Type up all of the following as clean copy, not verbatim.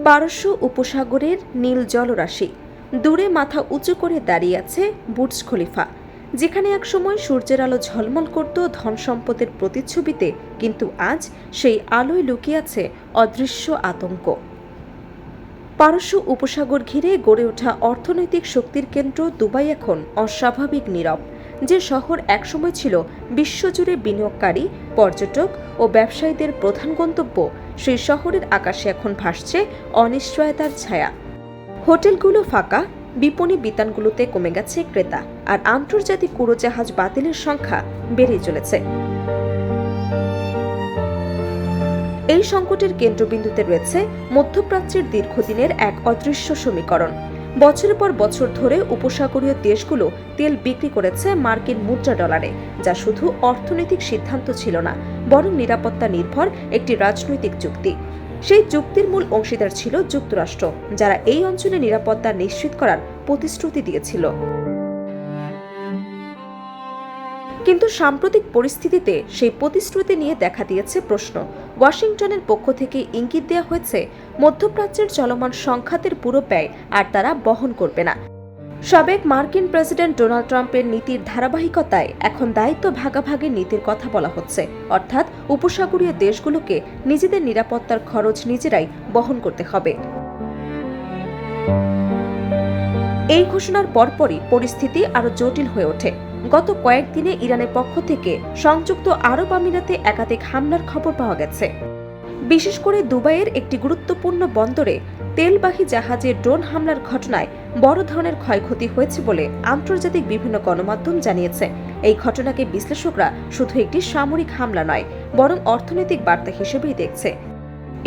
পারস্য উপসাগরের নীল জলরাশি, দূরে মাথা উঁচু করে দাঁড়িয়ে আছে বুর্জ খলিফা, যেখানে একসময় সূর্যের আলো ঝলমল করত ধন সম্পদের প্রতিচ্ছবিতে, কিন্তু আজ সেই আলোয় লুকিয়ে আছে অদৃশ্য আতঙ্ক। পারস্য উপসাগর ঘিরে গড়ে ওঠা অর্থনৈতিক শক্তির কেন্দ্র দুবাই এখন অস্বাভাবিক নীরব। যে শহর একসময় ছিল বিশ্বজুড়ে বিনিয়োগকারী, পর্যটক ও ব্যবসায়ীদের প্রধান গন্তব্য, সেই শহরের আকাশে এখন ভাসছে অনিশ্চয়তার ছায়া। হোটেলগুলো ফাঁকা, বিপণী বিতানগুলোতে কমে গেছে ক্রেতা, আর আন্তর্জাতিক উড়োজাহাজ বাতিলের সংখ্যা বেড়েই চলেছে। এই সংকটের কেন্দ্রবিন্দুতে রয়েছে মধ্যপ্রাচ্যের দীর্ঘদিনের এক অদৃশ্য সমীকরণ। বছরের পর বছর ধরে উপসাগরীয় দেশগুলো তেল বিক্রি করেছে মার্কিন মুদ্রা ডলারে, যা শুধু অর্থনৈতিক সিদ্ধান্ত ছিল না, বরং নিরাপত্তা নির্ভর একটি রাজনৈতিক চুক্তি। সেই চুক্তির মূল অংশীদার ছিল যুক্তরাষ্ট্র, যারা এই অঞ্চলে নিরাপত্তা নিশ্চিত করার প্রতিশ্রুতি দিয়েছিল। কিন্তু সাম্প্রতিক পরিস্থিতিতে সেই প্রতিশ্রুতি নিয়ে দেখা দিয়েছে প্রশ্ন। ওয়াশিংটনের পক্ষ থেকে ইঙ্গিত দেওয়া হয়েছে মধ্যপ্রাচ্যের চলমান সংঘাতের পুরো ব্যয় আর তারা বহন করবে না। সাবেক মার্কিন প্রেসিডেন্ট ডোনাল্ড ট্রাম্পের নীতির ধারাবাহিকতায় এখন দায়িত্ব ভাগাভাগির নীতির কথা বলা হচ্ছে, অর্থাৎ উপসাগরীয় দেশগুলোকে নিজেদের নিরাপত্তার খরচ নিজেরাই বহন করতে হবে। এই ঘোষণার পরপরই পরিস্থিতি আরও জটিল হয়ে ওঠে। গত কয়েকদিনে ইরানের পক্ষ থেকে সংযুক্ত আরব আমিরাতে একাধিক হামলার খবর পাওয়া গেছে। বিশেষ করে দুবাইয়ের একটি গুরুত্বপূর্ণ বন্দরে তেলবাহী জাহাজে ড্রোন হামলার ঘটনায় বড় ধরনের ক্ষয়ক্ষতি হয়েছে বলে আন্তর্জাতিক বিভিন্ন গণমাধ্যম জানিয়েছে। এই ঘটনাকে বিশ্লেষকরা শুধু একটি সামরিক হামলা নয়, বরং অর্থনৈতিক বার্তা হিসেবেই দেখছে।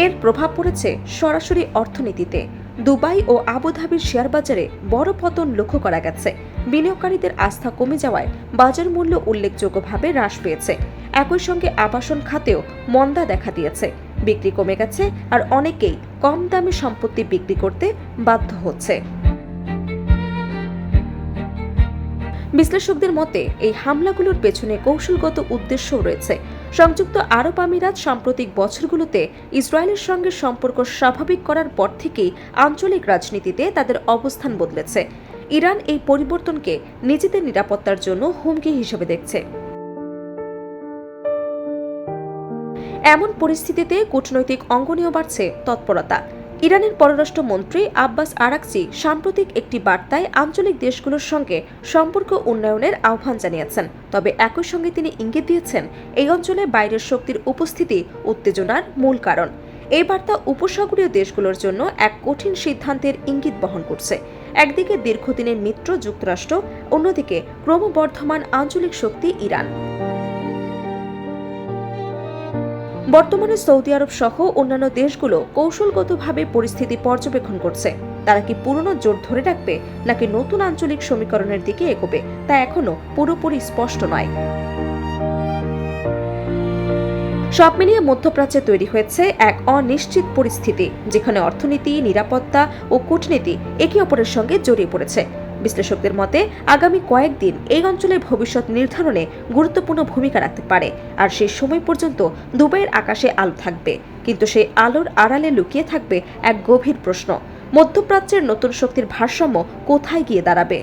এর প্রভাব পড়েছে সরাসরি অর্থনীতিতে। দুবাই ও আবুধাবির শেয়ার বাজারে বড় পতন লক্ষ্য করা গেছে। বিনিয়োগকারীদের আস্থা কমে যাওয়ায় বাজার মূল্য উল্লেখযোগ্যভাবে হ্রাস পেয়েছে। একই সঙ্গে আবাসন খাতেও মন্দা দেখা দিয়েছে, বিক্রি কমে গেছে, আর অনেকেই কম দামে সম্পত্তি বিক্রি করতে বাধ্য হচ্ছে। বিশ্লেষকদের মতে এই হামলাগুলোর পেছনে কৌশলগত উদ্দেশ্যও রয়েছে। সংযুক্ত আরব আমিরাত সাম্প্রতিক বছরগুলোতে ইসরায়েলের সঙ্গে সম্পর্ক স্বাভাবিক করার পর থেকেই আঞ্চলিক রাজনীতিতে তাদের অবস্থান বদলেছে। ইরান এই পরিবর্তনকে নিজেদের নিরাপত্তার জন্য হুমকি হিসেবে দেখছে। এমন পরিস্থিতিতে কূটনৈতিক অঙ্গনেও বাড়ছে তৎপরতা। ইরানের পররাষ্ট্রমন্ত্রী আব্বাস আরাকচি সাম্প্রতিক একটি বার্তায় আঞ্চলিক দেশগুলোর সঙ্গে সম্পর্ক উন্নয়নের আহ্বান জানিয়েছেন। তবে একই সঙ্গে তিনি ইঙ্গিত দিয়েছেন এই অঞ্চলে বাইরের শক্তির উপস্থিতি উত্তেজনার মূল কারণ। এই বার্তা উপসাগরীয় দেশগুলোর জন্য এক কঠিন সিদ্ধান্তের ইঙ্গিত বহন করছে। একদিকে দীর্ঘদিনের মিত্র যুক্তরাষ্ট্র, অন্যদিকে ক্রমবর্ধমান আঞ্চলিক শক্তি ইরান। বর্তমানে সৌদি আরব সহ অন্যান্য দেশগুলো কৌশলগতভাবে পরিস্থিতি পর্যবেক্ষণ করছে। তারা কি পুরনো জোট ধরে রাখবে নাকি নতুন আঞ্চলিক সমীকরণের দিকে এগোবে, তা এখনো পুরোপুরি স্পষ্ট নয়। সব মিলিয়ে মধ্যপ্রাচ্যে তৈরি হয়েছে এক অনিশ্চিত পরিস্থিতি, যেখানে অর্থনীতি, নিরাপত্তা ও কূটনীতি একে অপরের সঙ্গে জড়িয়ে পড়েছে। বিশ্লেষকদের মতে আগামী কয়েকদিন এই অঞ্চলের ভবিষ্যৎ নির্ধারণে গুরুত্বপূর্ণ ভূমিকা রাখতে পারে, আর সেই সময় পর্যন্ত দুবাইয়ের আকাশে আলো থাকবে, কিন্তু সেই আলোর আড়ালে লুকিয়ে থাকবে এক গভীর প্রশ্ন: মধ্যপ্রাচ্যের নতুন শক্তির ভারসাম্য কোথায় গিয়ে দাঁড়াবে।